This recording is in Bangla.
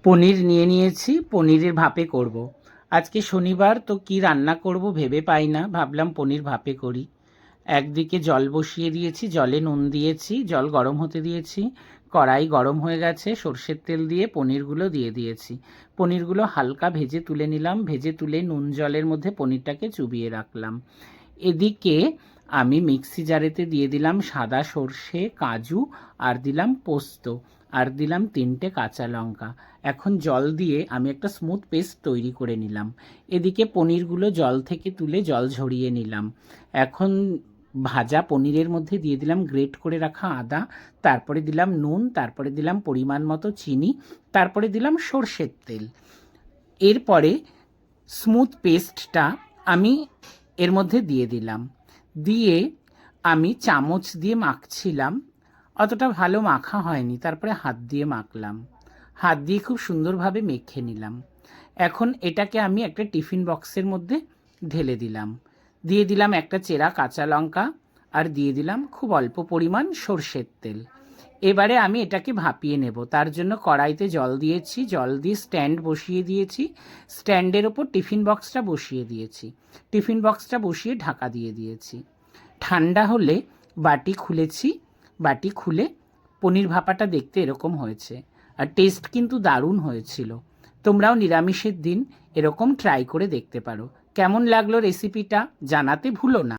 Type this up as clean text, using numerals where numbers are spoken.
পনির নিয়ে নিয়েছি, পনিরের ভাপে করব। আজকে শনিবার তো কি রান্না করব ভেবে পাই না, ভাবলাম পনির ভাপে করি। একদিকে জল বসিয়ে দিয়েছি, জলে নুন দিয়েছি, জল গরম হতে দিয়েছি, কড়াই গরম হয়ে গেছে, সর্ষের তেল দিয়ে পনিরগুলো দিয়ে দিয়েছি। পনিরগুলো হালকা ভেজে তুলে নিলাম, ভেজে তুলে নুন জলের মধ্যে পনিরটাকে চুবিয়ে রাখলাম। এদিকে আমি মিক্সি জারেতে দিয়ে দিলাম সাদা সর্ষে, কাজু, আর দিলাম পোস্ত, আর দিলাম 3টে কাঁচা লঙ্কা। এখন জল দিয়ে আমি একটা স্মুথ পেস্ট তৈরি করে নিলাম। এদিকে পনিরগুলো জল থেকে তুলে জল ঝরিয়ে নিলাম। এখন ভাজা পনিরের মধ্যে দিয়ে দিলাম গ্রেট করে রাখা আদা, তারপরে দিলাম নুন, তারপরে দিলাম পরিমাণ মতো চিনি, তারপরে দিলাম সর্ষের তেল। এরপরে স্মুথ পেস্টটা আমি এর মধ্যে দিয়ে দিলাম। দিয়ে আমি চামচ দিয়ে মাখছিলাম, অতটা ভালো মাখা হয়নি, তারপরে হাত দিয়ে মাখলাম, হাত দিয়ে খুব সুন্দরভাবে মেখে নিলাম। এখন এটাকে আমি একটা টিফিন বক্সের মধ্যে ঢেলে দিলাম। দিয়ে দিলাম একটা চেরা কাঁচা লঙ্কা, আর দিয়ে দিলাম খুব অল্প পরিমাণ সর্ষের তেল। এবারে আমি এটাকে ভাপিয়ে নেব। তার জন্য কড়াইতে জল দিয়েছি, জল দিয়ে স্ট্যান্ড বসিয়ে দিয়েছি, স্ট্যান্ডের ওপর টিফিন বক্সটা বসিয়ে দিয়েছি, টিফিন বক্সটা বসিয়ে ঢাকা দিয়ে দিয়েছি। ঠান্ডা হলে বাটি খুলেছি, বাটি খুলে পনির ভাপাটা দেখতে এরকম হয়েছে, আর টেস্ট কিন্তু দারুণ হয়েছিল। তোমরাও নিরামিষের দিন এরকম ট্রাই করে দেখতে পারো। কেমন লাগলো রেসিপিটা জানাতে ভুলো না।